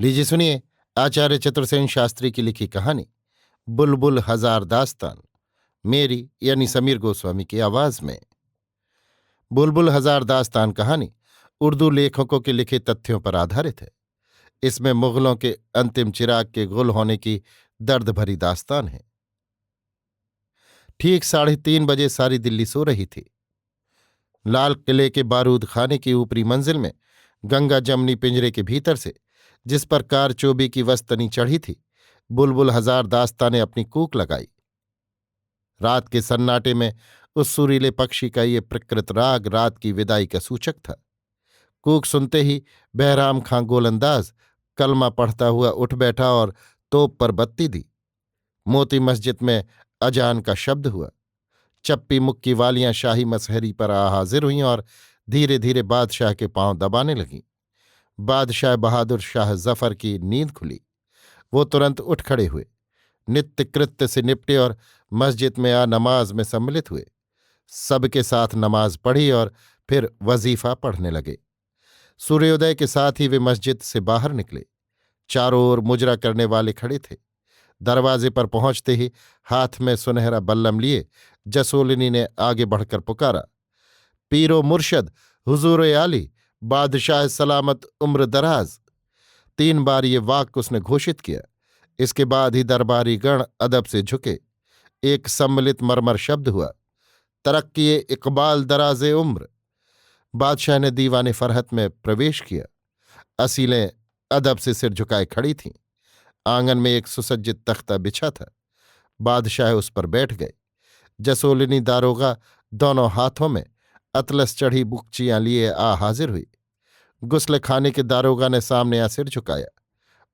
लीजिए सुनिए आचार्य चतुर्सेन शास्त्री की लिखी कहानी बुलबुल हजार दास्तान। मेरी यानी समीर गोस्वामी की आवाज में। बुलबुल हजार दास्तान कहानी उर्दू लेखकों के लिखे तथ्यों पर आधारित है। इसमें मुगलों के अंतिम चिराग के गुल होने की दर्द भरी दास्तान है। ठीक 3:30 बजे सारी दिल्ली सो रही थी। लाल किले के बारूद खाने की ऊपरी मंजिल में गंगा जमनी पिंजरे के भीतर से, जिस पर कारचोबी की वस्तनी चढ़ी थी, बुलबुल हजार दास्ता ने अपनी कूक लगाई। रात के सन्नाटे में उस सुरीले पक्षी का ये प्रकृत राग रात की विदाई का सूचक था। कूक सुनते ही बहराम खां गोलंदाज कलमा पढ़ता हुआ उठ बैठा और तोप पर बत्ती दी। मोती मस्जिद में अजान का शब्द हुआ। चप्पी मुक्की वालियां शाही मसहरी पर आ हाजिर हुईं और धीरे धीरे बादशाह के पांव दबाने लगीं। बादशाह बहादुर शाह जफर की नींद खुली। वो तुरंत उठ खड़े हुए, नित्य कृत्य से निपटे और मस्जिद में आ नमाज में सम्मिलित हुए। सबके साथ नमाज पढ़ी और फिर वजीफा पढ़ने लगे। सूर्योदय के साथ ही वे मस्जिद से बाहर निकले। चारों ओर मुजरा करने वाले खड़े थे। दरवाजे पर पहुंचते ही हाथ में सुनहरा बल्लम लिए जसोलिनी ने आगे बढ़कर पुकारा, पीरो मुर्शद हुजूर आली, बादशाह सलामत उम्र दराज। 3 बार ये वाक्य उसने घोषित किया। इसके बाद ही दरबारी गण अदब से झुके। एक सम्मिलित मरमर शब्द हुआ, तरक्की इकबाल दराजे उम्र। बादशाह ने दीवाने फरहत में प्रवेश किया। असीलें अदब से सिर झुकाए खड़ी थीं। आंगन में एक सुसज्जित तख्ता बिछा था। बादशाह उस पर बैठ गए। जसोलिनी दारोगा दोनों हाथों में अतलस चढ़ी बुकचियां लिए आ हाजिर हुई। गुस्ल खाने के दारोगा ने सामने आ सिर झुकाया।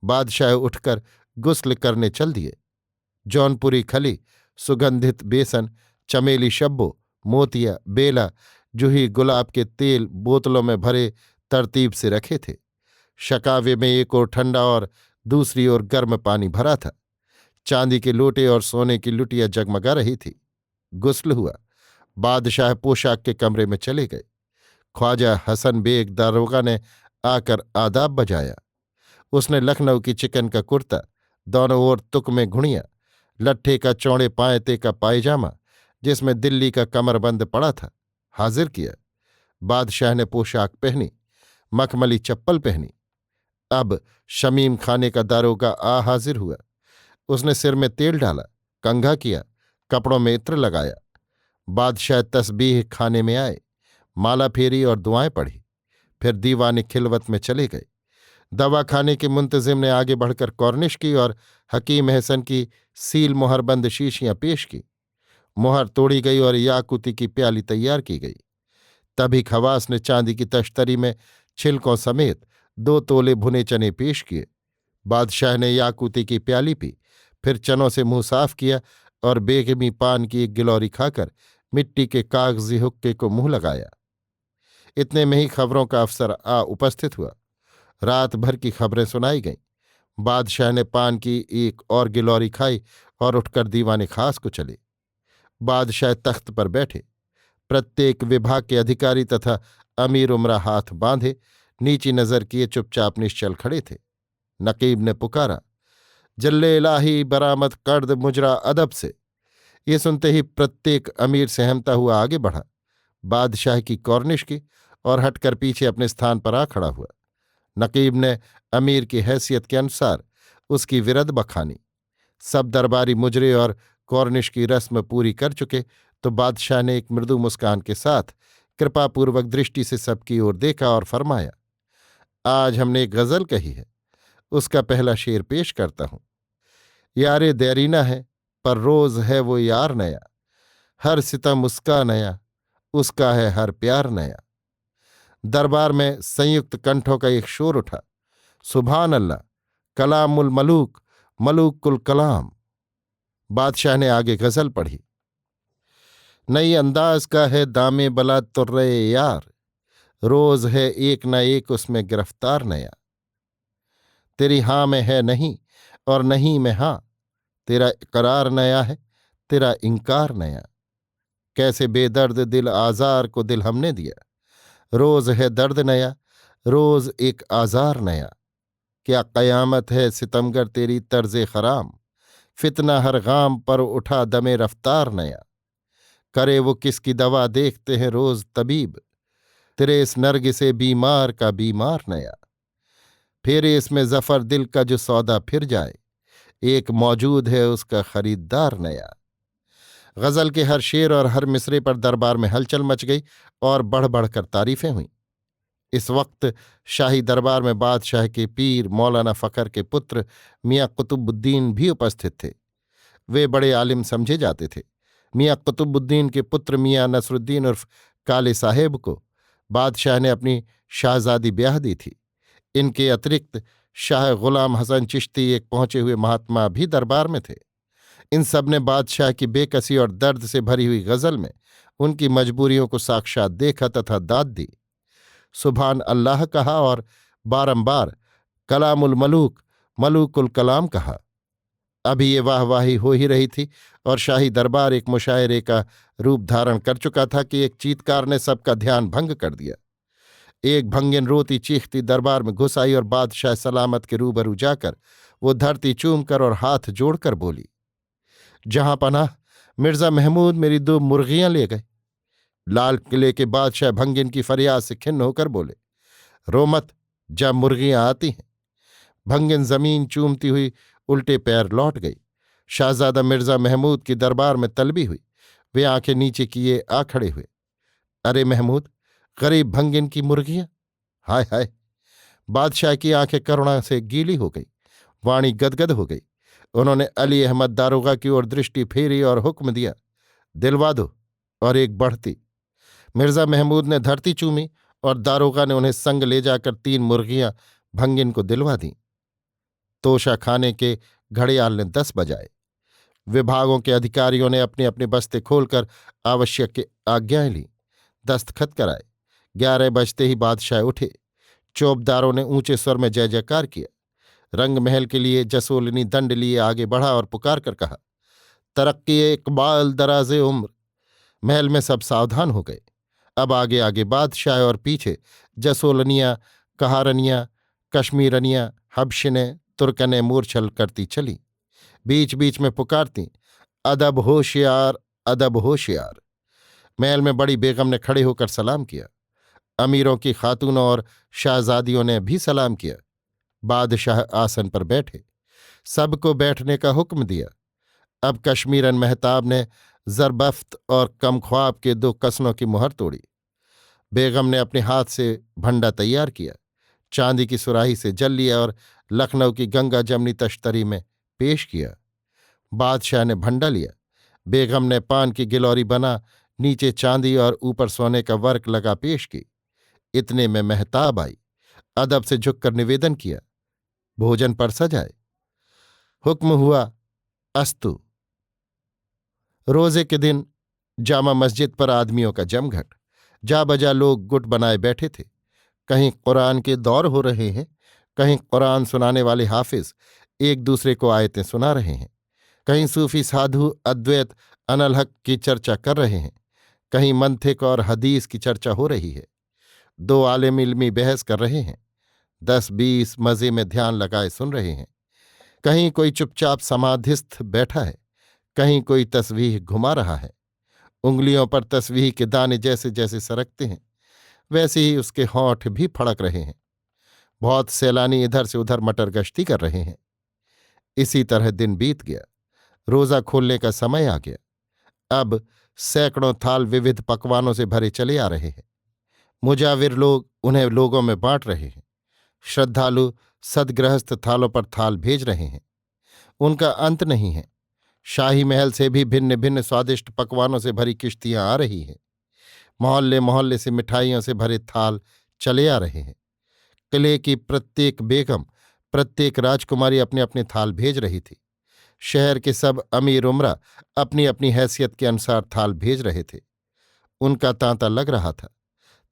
बादशाह उठकर गुस्ल करने चल दिए। जौनपुरी खली, सुगंधित बेसन, चमेली शब्बो, मोतिया, बेला, जूही गुलाब के तेल बोतलों में भरे तरतीब से रखे थे। शकावे में एक ओर ठंडा और दूसरी ओर गर्म पानी भरा था। चांदी के लोटे और सोने की लुटिया जगमगा रही थी। गुस्ल हुआ। बादशाह पोशाक के कमरे में चले गए। ख्वाजा हसन बेग दारोगा ने आकर आदाब बजाया। उसने लखनऊ की चिकन का कुर्ता, दोनों ओर तुक में घुड़ियां, लट्ठे का चौड़े पायते का पायजामा जिसमें दिल्ली का कमरबंद पड़ा था, हाजिर किया। बादशाह ने पोशाक पहनी, मखमली चप्पल पहनी। अब शमीम खाने का दारोगा आ हाजिर हुआ। उसने सिर में तेल डाला, कंघा किया, कपड़ों में इत्र लगाया। बादशाह तस्बीह खाने में आए, माला फेरी और दुआएं पढ़ी। फिर दीवाने खिलवत में चले गए। दवा खाने के मुंतजिम ने आगे बढ़कर कॉर्निश की और हकीम हसन की सील मोहरबंद शीशियां पेश की। मोहर तोड़ी गई और याकूती की प्याली तैयार की गई। तभी खवास ने चांदी की तश्तरी में छिलकों समेत 2 तोले भुने चने पेश किए। बादशाह ने याकूती की प्याली पी, फिर चनों से मुंह साफ किया और बेगमी पान की एक गिलौरी खाकर मिट्टी के कागजी हुक्के को मुंह लगाया। इतने में ही खबरों का अफसर आ उपस्थित हुआ। रात भर की खबरें सुनाई गईं। बादशाह ने पान की एक और गिलौरी खाई और उठकर दीवाने खास को चले। बादशाह तख्त पर बैठे। प्रत्येक विभाग के अधिकारी तथा अमीर उमरा हाथ बांधे नीची नजर किए चुपचाप निश्चल खड़े थे। नकीब ने पुकारा, जल्ले इलाही बरामद कर्द मुजरा अदब से। ये सुनते ही प्रत्येक अमीर सहमता हुआ आगे बढ़ा, बादशाह की कॉर्निश की और हटकर पीछे अपने स्थान पर आ खड़ा हुआ। नकीब ने अमीर की हैसियत के अनुसार उसकी विरद बखानी। सब दरबारी मुजरे और कॉर्निश की रस्म पूरी कर चुके तो बादशाह ने एक मृदु मुस्कान के साथ कृपापूर्वक दृष्टि से सबकी ओर देखा और फरमाया, आज हमने एक गजल कही है, उसका पहला शेर पेश करता हूं। यारे देरीना है पर रोज है वो यार नया, हर सितम उसका नया, उसका है हर प्यार नया। दरबार में संयुक्त कंठों का एक शोर उठा, सुभान अल्लाह, कलामुल मलूक, मलूक कुल कलाम। बादशाह ने आगे गजल पढ़ी, नई अंदाज का है दामे बला तुर्रे यार, रोज है एक न एक उसमें गिरफ्तार नया। तेरी हां में है नहीं और नहीं में हां, तेरा इकरार नया है, तेरा इंकार नया। कैसे बेदर्द दिल आजार को दिल हमने दिया, रोज है दर्द नया, रोज एक आजार नया। क्या कयामत है सितमगर तेरी तर्ज़े खराम, फितना हर गाम पर उठा दमे रफ्तार नया। करे वो किसकी दवा देखते हैं रोज तबीब, तेरे इस नर्ग से बीमार का बीमार नया। फेरे इसमें जफर दिल का जो सौदा फिर जाए, एक मौजूद है उसका खरीदार नया। गजल के हर शेर और हर मिसरे पर दरबार में हलचल मच गई और बढ़ बढ़कर तारीफें हुईं। इस वक्त शाही दरबार में बादशाह के पीर मौलाना फखर के पुत्र मियाँ कुतुबुद्दीन भी उपस्थित थे। वे बड़े आलिम समझे जाते थे। मियाँ कुतुबुद्दीन के पुत्र मियाँ नसरुद्दीन उर्फ काले साहेब को बादशाह ने अपनी शाहजादी ब्याह दी थी। इनके अतिरिक्त शाह गुलाम हसन चिश्ती एक पहुंचे हुए महात्मा भी दरबार में थे। इन सब ने बादशाह की बेकसी और दर्द से भरी हुई गजल में उनकी मजबूरियों को साक्षात देखा तथा दाद दी। सुभान अल्लाह कहा और बारंबार कलामुल मलूक मलूकुल कलाम कहा। अभी ये वाहवाही हो ही रही थी और शाही दरबार एक मुशायरे का रूप धारण कर चुका था कि एक चीत्कार ने सबका ध्यान भंग कर दिया। एक भंगिन रोती चीखती दरबार में घुस आई और बादशाह सलामत के रूबरू जाकर वो धरती चूमकर और हाथ जोड़कर बोली, जहां पनाह मिर्जा महमूद मेरी 2 मुर्गियां ले गए। लाल किले के बादशाह भंगिन की फरियाद से खिन्न होकर बोले, रो मत, जब मुर्गियां आती हैं। भंगिन जमीन चूमती हुई उल्टे पैर लौट गई। शाहजादा मिर्जा महमूद की दरबार में तलबी हुई। वे आंखें नीचे किए आ खड़े हुए। अरे महमूद, गरीब भंगिन की मुर्गियां! हाय हाय! बादशाह की आंखें करुणा से गीली हो गई, वाणी गदगद हो गई। उन्होंने अली अहमद दारोगा की ओर दृष्टि फेरी और हुक्म दिया, दिलवा दो। और एक बढ़ती। मिर्जा महमूद ने धरती चूमी और दारोगा ने उन्हें संग ले जाकर 3 मुर्गियां भंगिन को दिलवा दीं। तोशा खाने के घड़ियाल ने 10 बजाए। विभागों के अधिकारियों ने अपने अपने बस्ते खोलकर आवश्यक की आज्ञाएं ली, दस्तखत कराए। 11 बजते ही बादशाह उठे। चौबदारों ने ऊंचे स्वर में जय जयकार किया। रंग महल के लिए जसोलनी दंड लिए आगे बढ़ा और पुकार कर कहा, तरक्की इकबाल दराजे उम्र। महल में सब सावधान हो गए। अब आगे आगे बादशाह और पीछे जसोलनियां, कहारनियां, कश्मीरनियां, हबशिनें, तुर्कनें मूर्छल करती चली। बीच बीच में पुकारती, अदब होशियार, अदब होशियार। महल में बड़ी बेगम ने खड़े होकर सलाम किया। अमीरों की खातूनों और शाहजादियों ने भी सलाम किया। बादशाह आसन पर बैठे। सबको बैठने का हुक्म दिया। अब कश्मीरन महताब ने जरबफ्त और कमख्वाब के 2 कसनों की मुहर तोड़ी। बेगम ने अपने हाथ से भंडा तैयार किया, चांदी की सुराही से जल लिया और लखनऊ की गंगा जमनी तश्तरी में पेश किया। बादशाह ने भंडा लिया। बेगम ने पान की गिलौरी बना नीचे चांदी और ऊपर सोने का वर्क लगा पेश की। इतने में महताब आई। अदब से झुककर निवेदन किया, भोजन परसा जाए। हुक्म हुआ, अस्तु। रोजे के दिन जामा मस्जिद पर आदमियों का जमघट। जा बजा लोग गुट बनाए बैठे थे। कहीं कुरान के दौर हो रहे हैं, कहीं कुरान सुनाने वाले हाफिज एक दूसरे को आयतें सुना रहे हैं, कहीं सूफी साधु अद्वैत अनलहक की चर्चा कर रहे हैं, कहीं मंथिक और हदीस की चर्चा हो रही है। 2 आलिम इल्मी बहस कर रहे हैं, 10-20 मजे में ध्यान लगाए सुन रहे हैं। कहीं कोई चुपचाप समाधिस्थ बैठा है, कहीं कोई तस्वीह घुमा रहा है। उंगलियों पर तस्वीह के दाने जैसे जैसे सरकते हैं, वैसे ही उसके होंठ भी फड़क रहे हैं। बहुत सैलानी इधर से उधर मटर गश्ती कर रहे हैं। इसी तरह दिन बीत गया। रोजा खोलने का समय आ गया। अब सैकड़ों थाल विविध पकवानों से भरे चले आ रहे हैं। मुजाविर लोग उन्हें लोगों में बांट रहे हैं। श्रद्धालु सदगृहस्थ थालों पर थाल भेज रहे हैं। उनका अंत नहीं है। शाही महल से भी भिन्न भिन्न स्वादिष्ट पकवानों से भरी किश्तियां आ रही हैं। मोहल्ले मोहल्ले से मिठाइयों से भरे थाल चले आ रहे हैं। किले की प्रत्येक बेगम, प्रत्येक राजकुमारी अपने अपने थाल भेज रही थी। शहर के सब अमीर उमरा अपनी अपनी हैसियत के अनुसार थाल भेज रहे थे। उनका तांता लग रहा था।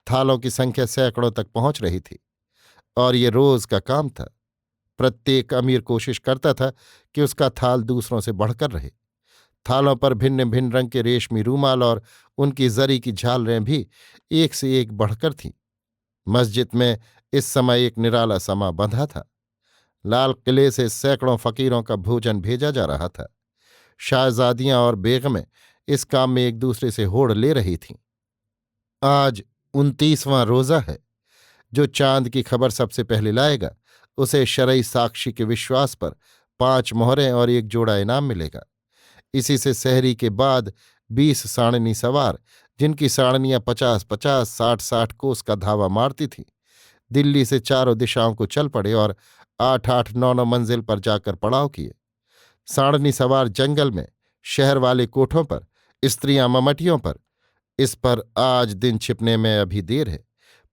थालों की संख्या सैकड़ों तक पहुंच रही थी और ये रोज का काम था। प्रत्येक अमीर कोशिश करता था कि उसका थाल दूसरों से बढ़कर रहे। थालों पर भिन्न भिन्न रंग के रेशमी रूमाल और उनकी जरी की झालरें भी एक से एक बढ़कर थीं। मस्जिद में इस समय एक निराला समा बंधा था। लाल किले से सैकड़ों फकीरों का भोजन भेजा जा रहा था। शाहजादियां और बेगमें इस काम में एक दूसरे से होड़ ले रही थीं। आज 29वां रोजा है। जो चांद की खबर सबसे पहले लाएगा उसे शरई साक्षी के विश्वास पर 5 मोहरें और एक जोड़ा इनाम मिलेगा। इसी से सहरी के बाद 20 साड़नी सवार, जिनकी साड़नियां 50-50, 60-60 कोस का धावा मारती थीं, दिल्ली से चारों दिशाओं को चल पड़े और 8-8, 9-9 मंजिल पर जाकर पड़ाव किए। साड़नी सवार जंगल में, शहर वाले कोठों पर, स्त्रियां ममटियों पर। इस पर आज दिन छिपने में अभी देर है,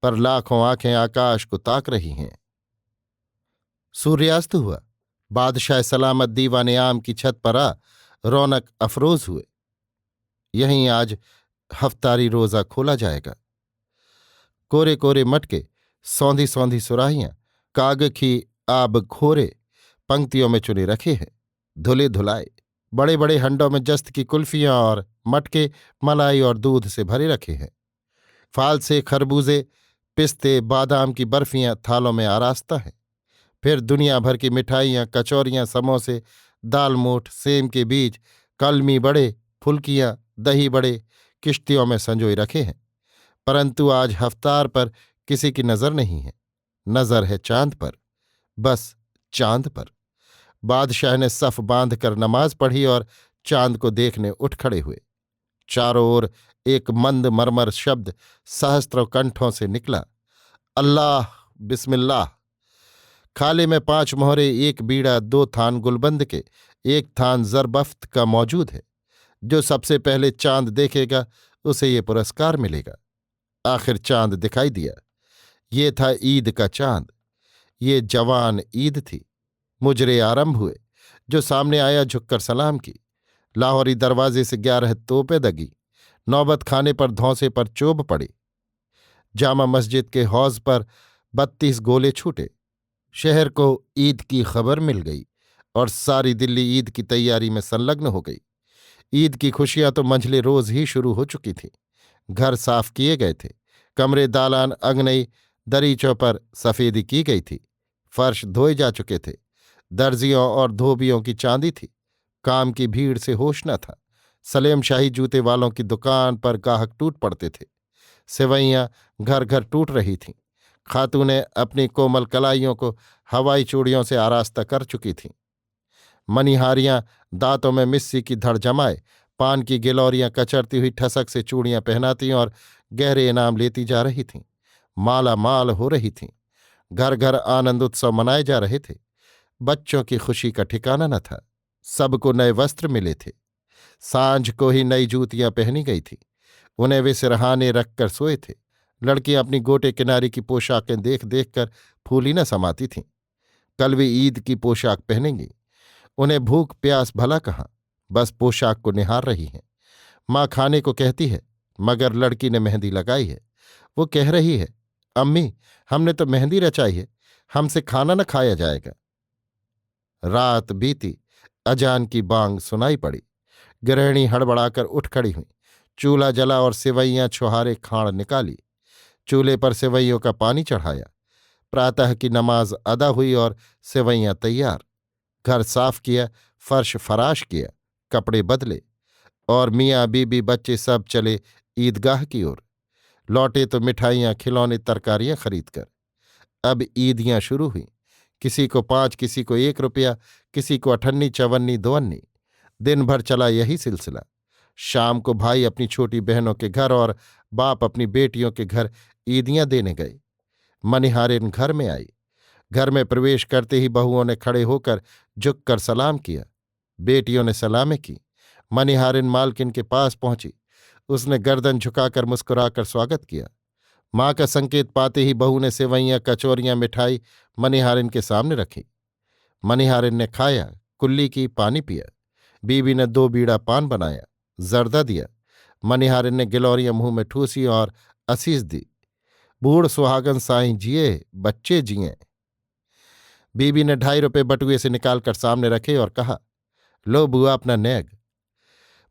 पर लाखों आंखें आकाश को ताक रही हैं। सूर्यास्त हुआ। बादशाह सलामत दीवाने आम की छत पर आ रौनक अफरोज हुए। यहीं आज हफ्तारी रोजा खोला जाएगा। कोरे कोरे मटके, सौंधी सौंधी सुराहियां, कागखी आब खोरे पंक्तियों में चुने रखे हैं, धुले धुलाए। बड़े बड़े हंडों में जस्त की कुल्फियां और मटके मलाई और दूध से भरे रखे हैं। फाल से खरबूजे, पिस्ते, बादाम की बर्फियां थालों में आरास्ता हैं। फिर दुनिया भर की मिठाइयां, कचौरियां, समोसे, दालमोठ, सेम के बीज, कलमी बड़े, फुल्कियां, दही बड़े किश्तियों में संजोए रखे हैं। परंतु आज हफ्तार पर किसी की नजर नहीं है। नजर है चांद पर, बस चांद पर। बादशाह ने सफ बांध कर नमाज पढ़ी और चांद को देखने उठ खड़े हुए। चारों ओर एक मंद मरमर शब्द सहस्त्रों कंठों से निकला, अल्लाह, बिस्मिल्लाह। खाले में 5 मोहरे, एक बीड़ा, 2 थान गुलबंद के, एक थान जरबफ्त का मौजूद है। जो सबसे पहले चांद देखेगा उसे ये पुरस्कार मिलेगा। आखिर चांद दिखाई दिया। ये था ईद का चांद। ये जवान ईद थी। मुजरे आरंभ हुए। जो सामने आया झुककर सलाम की। लाहौरी दरवाजे से 11 तोपें दगी। नौबत खाने पर धौंसे पर चोब पड़ी। जामा मस्जिद के हौज पर 32 गोले छूटे। शहर को ईद की खबर मिल गई और सारी दिल्ली ईद की तैयारी में संलग्न हो गई। ईद की खुशियां तो मंझले रोज ही शुरू हो चुकी थीं। घर साफ किए गए थे। कमरे, दालान, अंगनई, दरीचों पर सफेदी की गई थी। फर्श धोए जा चुके थे। दर्जियों और धोबियों की चांदी थी। काम की भीड़ से होश न था। सलेमशाही जूते वालों की दुकान पर गाहक टूट पड़ते थे। सिवैयां घर घर टूट रही थीं। खातूनें अपनी कोमल कलाइयों को हवाई चूड़ियों से आरास्ता कर चुकी थीं। मनिहारियां दांतों में मिस्सी की धड़ जमाए पान की गिलौरियां कचरती हुई ठसक से चूड़ियां पहनाती और गहरे इनाम लेती जा रही थीं। माला माल हो रही थीं। घर घर आनंद उत्सव मनाए जा रहे थे। बच्चों की खुशी का ठिकाना न था। सबको नए वस्त्र मिले थे। सांझ को ही नई जूतियां पहनी गई थी। उन्हें वे सिरहाने रखकर सोए थे। लड़कियां अपनी गोटे किनारी की पोशाकें देख देख कर फूली न समाती थीं। कल वे ईद की पोशाक पहनेंगी। उन्हें भूख प्यास भला कहाँ, बस पोशाक को निहार रही हैं। माँ खाने को कहती है, मगर लड़की ने मेहंदी लगाई है। वो कह रही है, अम्मी, हमने तो मेहंदी रचाई है, हमसे खाना न खाया जाएगा। रात बीती। अजान की बांग सुनाई पड़ी। गृहिणी हड़बड़ाकर उठ खड़ी हुई। चूल्हा जला और सिवैयां छुहारे खाड़ निकाली। चूल्हे पर सिवैयों का पानी चढ़ाया। प्रातः की नमाज अदा हुई और सिवैयां तैयार। घर साफ किया, फर्श फराश किया, कपड़े बदले और मियाँ बीबी बच्चे सब चले ईदगाह की ओर। लौटे तो मिठाइयाँ, खिलौने, तरकारियां खरीदकर। अब ईदियां शुरू हुई। किसी को 5, किसी को 1 रुपया, किसी को 58, 54, 52। दिन भर चला यही सिलसिला। शाम को भाई अपनी छोटी बहनों के घर और बाप अपनी बेटियों के घर ईदियां देने गए। मनिहारिन घर में आई। घर में प्रवेश करते ही बहुओं ने खड़े होकर झुककर सलाम किया। बेटियों ने सलामें की। मनिहारिन मालकिन के पास पहुंची। उसने गर्दन झुकाकर मुस्कुराकर स्वागत किया। माँ का संकेत पाते ही बहू ने सेवैयां, कचौरियां, मिठाई मनिहारिन के सामने रखी। मनिहारिन ने खाया, कुल्ली की, पानी पिया। बीवी ने 2 बीड़ा पान बनाया, जर्दा दिया। मनिहारिन ने गिलौरियां मुंह में ठूसी और असीस दी। बूढ़ सुहागन साईं जिए, बच्चे जिए। बीबी ने 2.5 रुपये बटुए से निकालकर सामने रखे और कहा, लो बुआ अपना नेग।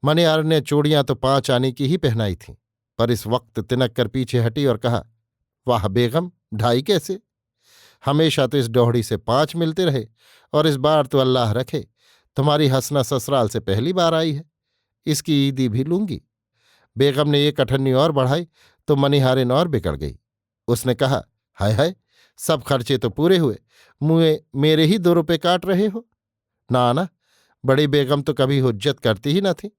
मनिहारिन ने चूड़ियां तो 5 आने की ही पहनाई थीं, पर इस वक्त तिनक कर पीछे हटी और कहा, वाह बेगम, 2.5 कैसे? हमेशा तो इस डोहड़ी से 5 मिलते रहे, और इस बार तो अल्लाह रखे तुम्हारी हसना ससुराल से पहली बार आई है। इसकी ईदी भी लूंगी। बेगम ने एक अठन्नी और बढ़ाई तो मनिहारिन और बिगड़ गई। उसने कहा, हाय हाय, सब खर्चे तो पूरे हुए, मुँह मेरे ही 2 रुपए काट रहे हो। ना ना, बड़ी बेगम तो कभी हुज्जत करती ही न थी।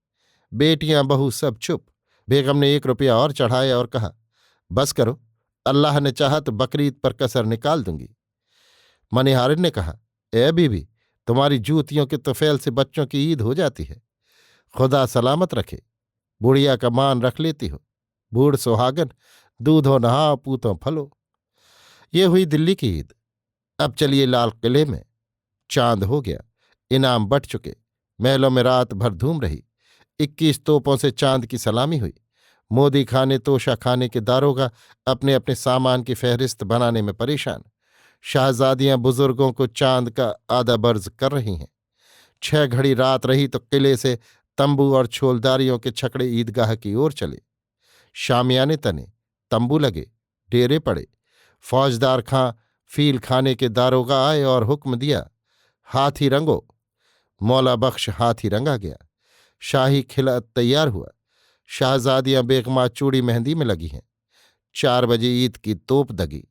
बेटियां बहू सब चुप। बेगम ने 1 रुपया और चढ़ाया और कहा, बस करो, अल्लाह ने चाहा तो बकरीद पर कसर निकाल दूंगी। मनिहारिन ने कहा, ए बीबी, तुम्हारी जूतियों के तुफैल से बच्चों की ईद हो जाती है। खुदा सलामत रखे, बुढ़िया का मान रख लेती हो। बूढ़ सुहागन, दूधो नहाओ पूतों फलो। ये हुई दिल्ली की ईद। अब चलिए लाल किले में। चांद हो गया, इनाम बंट चुके। महलों में रात भर धूम रही। 21 तोपों से चांद की सलामी हुई। मोदी खाने तोशा खाने के दारोगा अपने अपने सामान की फहरिस्त बनाने में परेशान। शाहजादियां बुजुर्गों को चांद का आधा बर्ज कर रही हैं। 6 घड़ी रात रही तो किले से तंबू और छोलदारियों के छकड़े ईदगाह की ओर चले। शामियाने तने, तंबू लगे, डेरे पड़े। फौजदार खां फील खाने के दारोगा आए और हुक्म दिया, हाथी रंगो। मौला बख्श हाथी रंगा गया। शाही खिला तैयार हुआ। शाहजादियां बेगमा चूड़ी मेहंदी में लगी हैं। 4 बजे ईद की तोप दगी।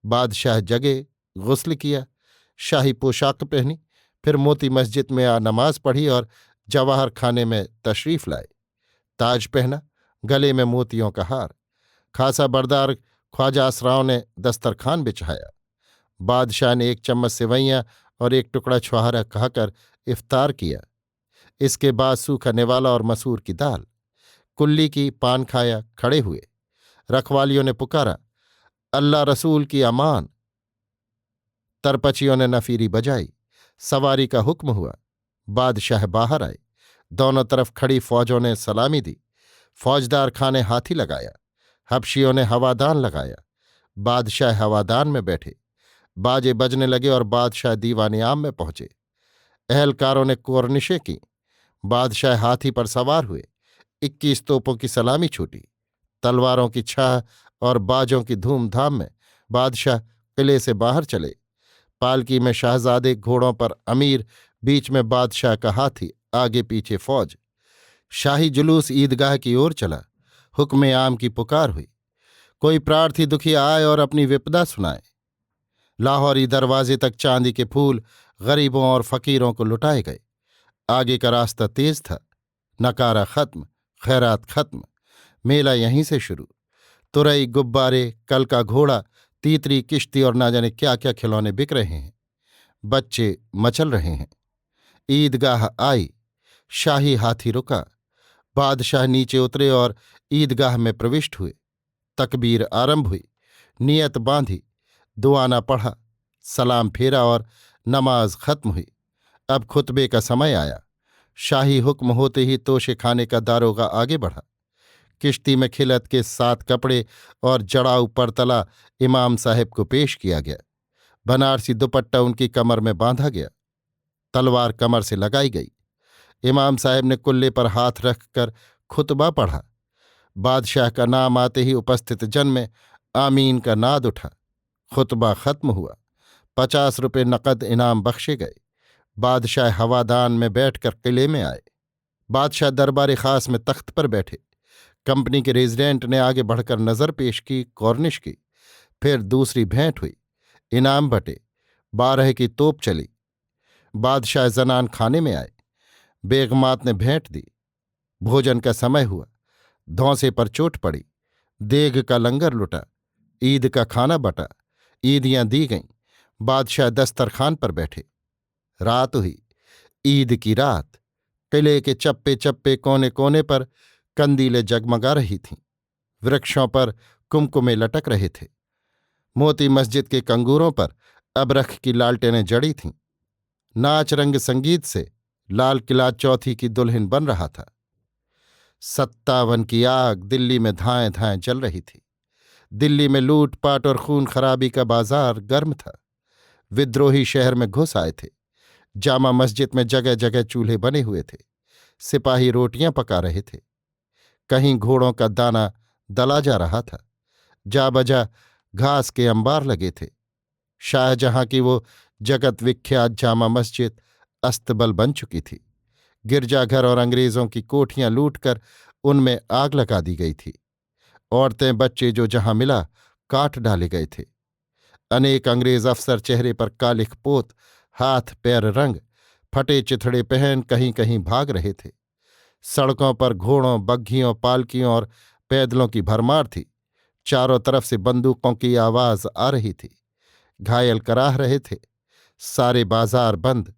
बादशाह जगे, गुस्ल किया, शाही पोशाक पहनी, फिर मोती मस्जिद में आ नमाज पढ़ी और जवाहर खाने में तशरीफ लाए। ताज पहना, गले में मोतियों का हार। खासा बरदार ख्वाजा असराओं ने दस्तरखान बिछाया। बादशाह ने 1 चम्मच सेवैयां और 1 टुकड़ा छुहारा खाकर इफ्तार किया। इसके बाद सूखा निवाला और मसूर की दाल, कुल्ली की पान खाया, खड़े हुए। रखवालियों ने पुकारा, अल्लाह रसूल की अमान। तरपचियों ने नफीरी बजाई। सवारी का हुक्म हुआ। बादशाह बाहर आए। दोनों तरफ खड़ी फौजों ने सलामी दी। फौजदार खां ने हाथी लगाया। हबशियों ने हवादान लगाया। बादशाह हवादान में बैठे। बाजे बजने लगे और बादशाह दीवाने आम में पहुंचे। अहलकारों ने कोरनिशें की। बादशाह हाथी पर सवार हुए। 21 तोपों की सलामी छूटी। तलवारों की छाह और बाजों की धूमधाम में बादशाह किले से बाहर चले। पालकी में शहजादे, घोड़ों पर अमीर, बीच में बादशाह का हाथी, आगे पीछे फौज। शाही जुलूस ईदगाह की ओर चला। हुक्म आम की पुकार हुई, कोई प्रार्थी दुखिया आए और अपनी विपदा सुनाए। लाहौरी दरवाजे तक चांदी के फूल गरीबों और फकीरों को लुटाए गए। आगे का रास्ता तेज था। नकारा खत्म, खैरात खत्म। मेला यहीं से शुरू। तुरई, गुब्बारे, कल का घोड़ा, तीतरी, किश्ती और ना जाने क्या क्या खिलौने बिक रहे हैं। बच्चे मचल रहे हैं। ईदगाह आई। शाही हाथी रुका। बादशाह नीचे उतरे और ईदगाह में प्रविष्ट हुए। तकबीर आरंभ हुई। नियत बांधी, दुआना पढ़ा, सलाम फेरा और नमाज खत्म हुई। अब खुतबे का समय आया। शाही हुक्म होते ही तोशे खाने का दारोगा आगे बढ़ा। किश्ती में खिलत के 7 कपड़े और जड़ाऊ परतला इमाम साहब को पेश किया गया। बनारसी दुपट्टा उनकी कमर में बांधा गया। तलवार कमर से लगाई गई। इमाम साहब ने कुल्ले पर हाथ रखकर खुतबा पढ़ा। बादशाह का नाम आते ही उपस्थित जन में आमीन का नाद उठा। खुतबा खत्म हुआ। 50 रुपये नकद इनाम बख्शे गए। बादशाह हवादान में बैठकर किले में आए। बादशाह दरबार खास में तख्त पर बैठे। कंपनी के रेजिडेंट ने आगे बढ़कर नजर पेश की, कॉर्निश की। फिर दूसरी भेंट हुई। इनाम बटे। 12 की तोप चली। बादशाह जनान खाने में आए। बेगमात ने भेंट दी। भोजन का समय हुआ। धौंसे पर चोट पड़ी। देग का लंगर लुटा। ईद का खाना बटा। ईदियां दी गईं। बादशाह दस्तरखान पर बैठे। रात हुई। ईद की रात। किले के चप्पे चप्पे, कोने कोने पर कंदीलें जगमगा रही थीं। वृक्षों पर कुमकुमे लटक रहे थे। मोती मस्जिद के कंगूरों पर अबरख की लालटेनें जड़ी थीं। नाच रंग संगीत से लाल किला चौथी की दुल्हन बन रहा था। 57 की आग दिल्ली में धाएं धाएं जल रही थी। दिल्ली में लूटपाट और खून खराबी का बाजार गर्म था। विद्रोही शहर में घुस आए थे। जामा मस्जिद में जगह जगह चूल्हे बने हुए थे। सिपाही रोटियां पका रहे थे। कहीं घोड़ों का दाना दला जा रहा था। जा बजा घास के अंबार लगे थे। शाहजहां की वो जगत विख्यात जामा मस्जिद अस्तबल बन चुकी थी। गिरजाघर और अंग्रेजों की कोठियां लूटकर उनमें आग लगा दी गई थी। औरतें बच्चे जो जहां मिला काट डाले गए थे। अनेक अंग्रेज अफसर चेहरे पर कालिख पोत, हाथ पैर रंग, फटे चिथड़े पहन कहीं कहीं भाग रहे थे। सड़कों पर घोड़ों, बग्घियों, पालकियों और पैदलों की भरमार थी। चारों तरफ से बंदूकों की आवाज आ रही थी। घायल कराह रहे थे। सारे बाजार बंद,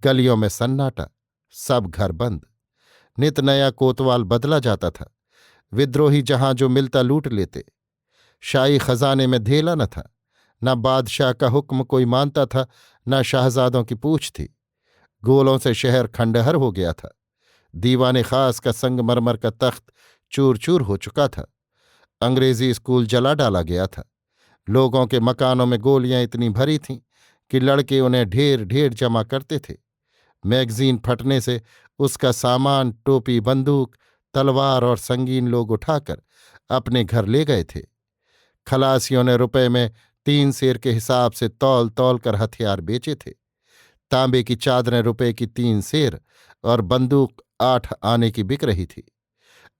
गलियों में सन्नाटा, सब घर बंद। नित नया कोतवाल बदला जाता था। विद्रोही जहां जो मिलता लूट लेते। शाही खजाने में धेला न था। न बादशाह का हुक्म कोई मानता था, न शाहजादों की पूछ थी। गोलों से शहर खंडहर हो गया था। दीवाने खास का संगमरमर का तख्त चूर चूर हो चुका था। अंग्रेजी स्कूल जला डाला गया था। लोगों के मकानों में गोलियां इतनी भरी थीं कि लड़के उन्हें ढेर ढेर जमा करते थे। मैगजीन फटने से उसका सामान, टोपी, बंदूक, तलवार और संगीन लोग उठाकर अपने घर ले गए थे। खलासियों ने रुपए में 3 सेर के हिसाब से तौल तौल कर हथियार बेचे थे। तांबे की चादरें रुपए की 3 सेर और बंदूक 8 आने की बिक रही थी।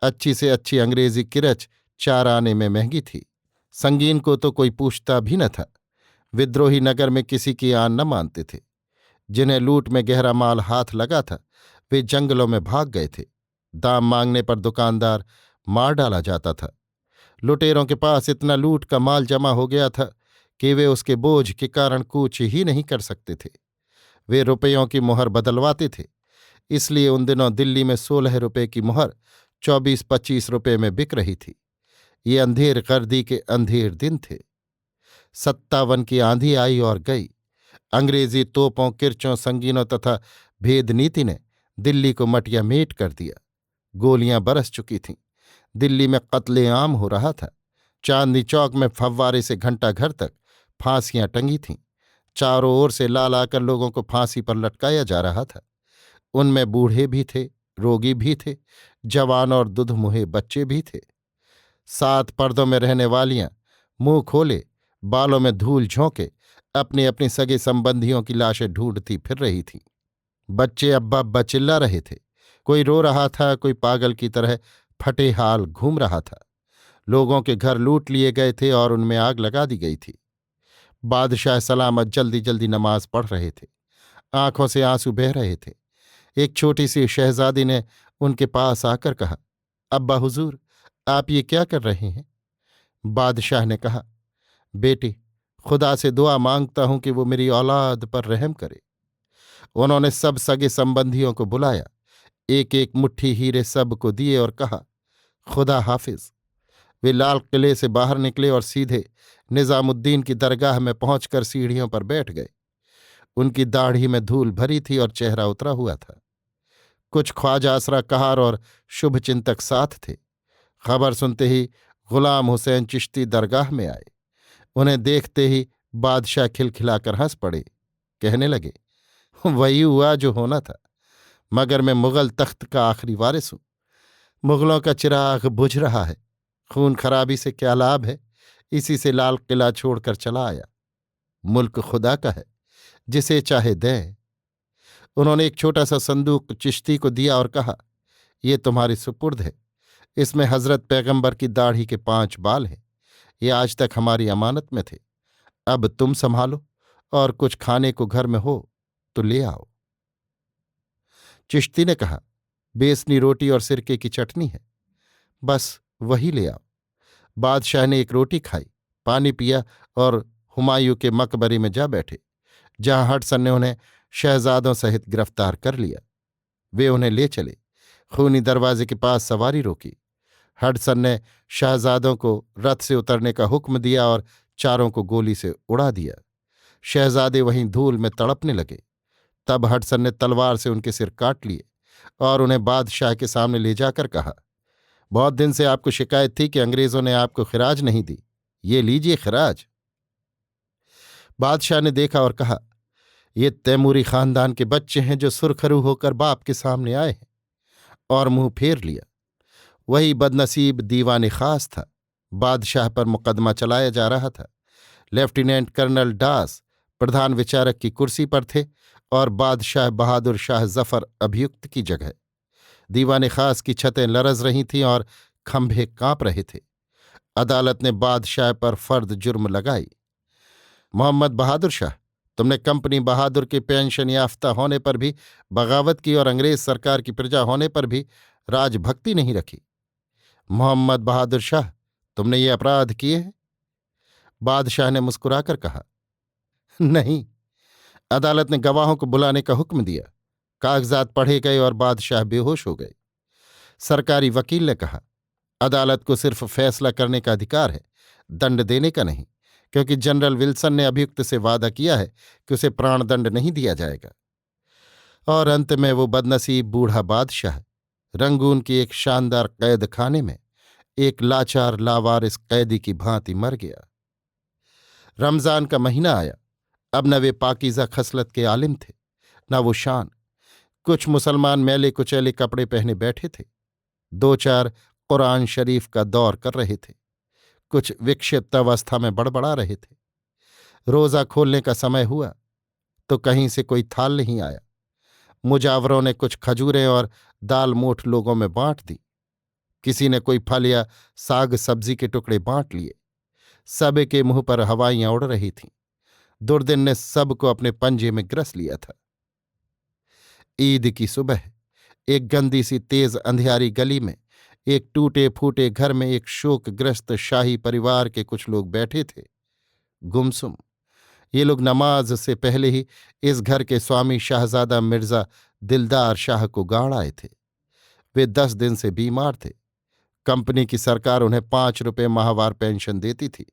अच्छी से अच्छी अंग्रेजी किरच 4 आने में महंगी थी। संगीन को तो कोई पूछता भी न था। विद्रोही नगर में किसी की आन न मानते थे। जिन्हें लूट में गहरा माल हाथ लगा था वे जंगलों में भाग गए थे। दाम मांगने पर दुकानदार मार डाला जाता था। लुटेरों के पास इतना लूट का माल जमा हो गया था कि वे उसके बोझ के कारण कूच ही नहीं कर सकते थे। वे रुपयों की मुहर बदलवाते थे। इसलिए उन दिनों दिल्ली में 16 रुपये की मुहर 24-25 रुपये में बिक रही थी। ये अंधेर गर्दी के अंधेर दिन थे। 57 की आंधी आई और गई। अंग्रेजी तोपों, किरचों, संगीनों तथा भेदनीति ने दिल्ली को मटियामेट कर दिया। गोलियां बरस चुकी थीं। दिल्ली में कत्लेआम हो रहा था। चांदनी चौक में फव्वारे से घंटा घर तक फांसियां टंगी थीं। चारों ओर से ला लाकर लोगों को फांसी पर लटकाया जा रहा था। उनमें बूढ़े भी थे, रोगी भी थे, जवान और दुधमुहे बच्चे भी थे। 7 पर्दों में रहने वालियां मुंह खोले, बालों में धूल झोंके अपनी अपनी सगे संबंधियों की लाशें ढूंढती फिर रही थीं। बच्चे अब्बा अब्बा चिल्ला रहे थे। कोई रो रहा था, कोई पागल की तरह फटे हाल घूम रहा था। लोगों के घर लूट लिए गए थे और उनमें आग लगा दी गई थी। बादशाह सलामत जल्दी जल्दी नमाज पढ़ रहे थे। आंखों से आंसू बह रहे थे। एक छोटी सी शहजादी ने उनके पास आकर कहा, अब्बा हुजूर, आप ये क्या कर रहे हैं? बादशाह ने कहा, बेटी, खुदा से दुआ मांगता हूं कि वो मेरी औलाद पर रहम करे। उन्होंने सब सगे संबंधियों को बुलाया, एक एक मुट्ठी हीरे सब को दिए और कहा, खुदा हाफिज। वे लाल किले से बाहर निकले और सीधे निजामुद्दीन की दरगाह में पहुंचकर सीढ़ियों पर बैठ गए। उनकी दाढ़ी में धूल भरी थी और चेहरा उतरा हुआ था। कुछ ख्वाजा असरा कहार और शुभचिंतक साथ थे। खबर सुनते ही गुलाम हुसैन चिश्ती दरगाह में आए। उन्हें देखते ही बादशाह खिलखिलाकर हंस पड़े। कहने लगे, वही हुआ जो होना था, मगर मैं मुगल तख्त का आखिरी वारिस हूं। मुगलों का चिराग बुझ रहा है। खून खराबी से क्या लाभ है? इसी से लाल किला छोड़कर चला आया। मुल्क खुदा का है, जिसे चाहे दें। उन्होंने एक छोटा सा संदूक चिश्ती को दिया और कहा, ये तुम्हारी सुपुर्द है। इसमें हजरत पैगंबर की दाढ़ी के 5 बाल हैं। ये आज तक हमारी अमानत में थे। अब तुम संभालो और कुछ खाने को घर में हो तो ले आओ। चिश्ती ने कहा, बेसनी रोटी और सिरके की चटनी है, बस वही ले आओ। बादशाह ने एक रोटी खाई, पानी पिया और हुमायूं के मकबरे में जा बैठे, जहां हडसन ने उन्हें शहजादों सहित गिरफ्तार कर लिया। वे उन्हें ले चले। खूनी दरवाजे के पास सवारी रोकी। हडसन ने शहजादों को रथ से उतरने का हुक्म दिया और चारों को गोली से उड़ा दिया। शहजादे वहीं धूल में तड़पने लगे। तब हडसन ने तलवार से उनके सिर काट लिए और उन्हें बादशाह के सामने ले जाकर कहा, बहुत दिन से आपको शिकायत थी कि अंग्रेजों ने आपको खिराज नहीं दी। ये लीजिए खिराज। बादशाह ने देखा और कहा, ये तैमूरी खानदान के बच्चे हैं जो सुरखरू होकर बाप के सामने आए हैं, और मुंह फेर लिया। वही बदनसीब दीवाने खास था। बादशाह पर मुकदमा चलाया जा रहा था। लेफ्टिनेंट कर्नल डास प्रधान विचारक की कुर्सी पर थे और बादशाह बहादुर शाह जफर अभियुक्त की जगह। दीवाने खास की छतें लरज रही थीं और खंभे कांप रहे थे। अदालत ने बादशाह पर फर्द जुर्म लगाई। मोहम्मद बहादुर शाह, तुमने कंपनी बहादुर के पेंशन याफ्ता होने पर भी बगावत की और अंग्रेज सरकार की प्रजा होने पर भी राजभक्ति नहीं रखी। मोहम्मद बहादुर शाह, तुमने ये अपराध किए हैं? बादशाह ने मुस्कुराकर कहा, नहीं। अदालत ने गवाहों को बुलाने का हुक्म दिया। कागजात पढ़े गए और बादशाह बेहोश हो गए। सरकारी वकील ने कहा, अदालत को सिर्फ फैसला करने का अधिकार है, दंड देने का नहीं, क्योंकि जनरल विल्सन ने अभियुक्त से वादा किया है कि उसे प्राणदंड नहीं दिया जाएगा। और अंत में वो बदनसीब बूढ़ा बादशाह रंगून के एक शानदार कैद खाने में एक लाचार लावारिस कैदी की भांति मर गया। रमजान का महीना आया। अब न वे पाकीज़ा खसलत के आलिम थे, न वो शान। कुछ मुसलमान मैले कुचैले कपड़े पहने बैठे थे, दो चार कुरान शरीफ का दौर कर रहे थे, कुछ विक्षिप्त अवस्था में बड़बड़ा रहे थे। रोजा खोलने का समय हुआ तो कहीं से कोई थाल नहीं आया। मुजावरों ने कुछ खजूरें और दाल मोठ लोगों में बांट दी। किसी ने कोई फल या साग सब्जी के टुकड़े बांट लिए। सब के मुंह पर हवाइयां उड़ रही थीं। दुर्दिन ने सबको अपने पंजे में ग्रस लिया था। ईद की सुबह एक गंदी सी तेज अंधियारी गली में एक टूटे फूटे घर में एक शोकग्रस्त शाही परिवार के कुछ लोग बैठे थे, गुमसुम। ये लोग नमाज से पहले ही इस घर के स्वामी शाहजादा मिर्जा दिलदार शाह को गाड़ आए थे। वे 10 दिन से बीमार थे। कंपनी की सरकार उन्हें 5 रुपये माहवार पेंशन देती थी।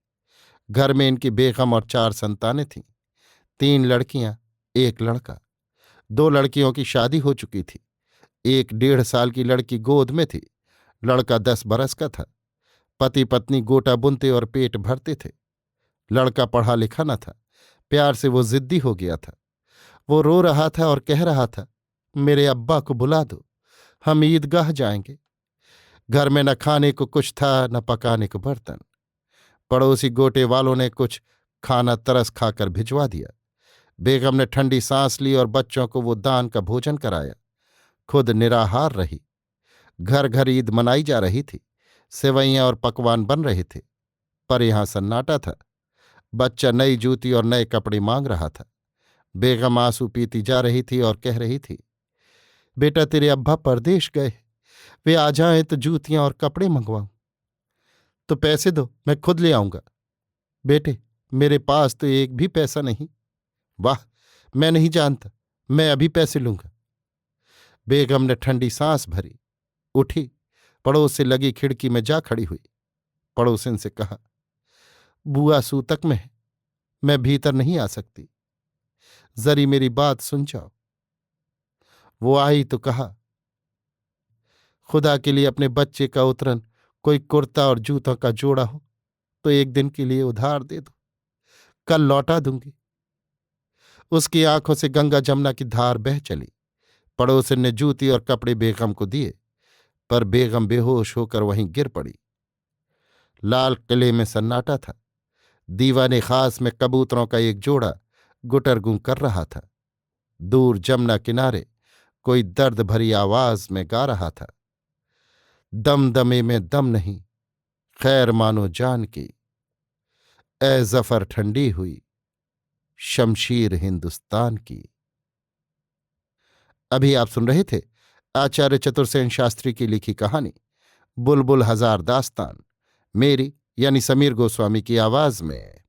घर में इनकी बेगम और 4 संतानें थीं, 3 लड़कियां, 1 लड़का। 2 लड़कियों की शादी हो चुकी थी। एक 1.5 साल की लड़की गोद में थी। लड़का 10 बरस का था। पति पत्नी गोटा बुनते और पेट भरते थे। लड़का पढ़ा लिखा न था। प्यार से वो जिद्दी हो गया था। वो रो रहा था और कह रहा था, मेरे अब्बा को बुला दो, हम ईदगाह जाएंगे। घर में न खाने को कुछ था, न पकाने को बर्तन। पड़ोसी गोटे वालों ने कुछ खाना तरस खाकर भिजवा दिया। बेगम ने ठंडी सांस ली और बच्चों को वो दान का भोजन कराया। खुद निराहार रही। घर घर ईद मनाई जा रही थी। सेवैयां और पकवान बन रहे थे। पर यहां सन्नाटा था। बच्चा नई जूती और नए कपड़े मांग रहा था। बेगम आंसू पीती जा रही थी और कह रही थी, बेटा तेरे अब्बा परदेश गए, वे आ जाएं तो जूतियां और कपड़े मंगवाऊं। तो पैसे दो, मैं खुद ले आऊंगा। बेटे, मेरे पास तो एक भी पैसा नहीं। वाह, मैं नहीं जानता, मैं अभी पैसे लूंगा। बेगम ने ठंडी सांस भरी, उठी, पड़ोस से लगी खिड़की में जा खड़ी हुई। पड़ोसिन से कहा, बुआ सूतक में है, मैं भीतर नहीं आ सकती, जरी मेरी बात सुन जाओ। वो आई तो कहा, खुदा के लिए अपने बच्चे का उतरन, कोई कुर्ता और जूतों का जोड़ा हो तो एक दिन के लिए उधार दे दो, कल लौटा दूंगी। उसकी आंखों से गंगा जमुना की धार बह चली। पड़ोसिन ने जूती और कपड़े बेगम को दिए, पर बेगम बेहोश होकर वहीं गिर पड़ी। लाल किले में सन्नाटा था। दीवाने खास में कबूतरों का एक जोड़ा गुटरगूं कर रहा था। दूर जमुना किनारे कोई दर्द भरी आवाज में गा रहा था, दमदमे में दम नहीं, खैर मानो जान की, ए जफर ठंडी हुई, शमशीर हिंदुस्तान की। अभी आप सुन रहे थे आचार्य चतुर्सेन शास्त्री की लिखी कहानी बुलबुल हजार दास्तान, मेरी यानी समीर गोस्वामी की आवाज में।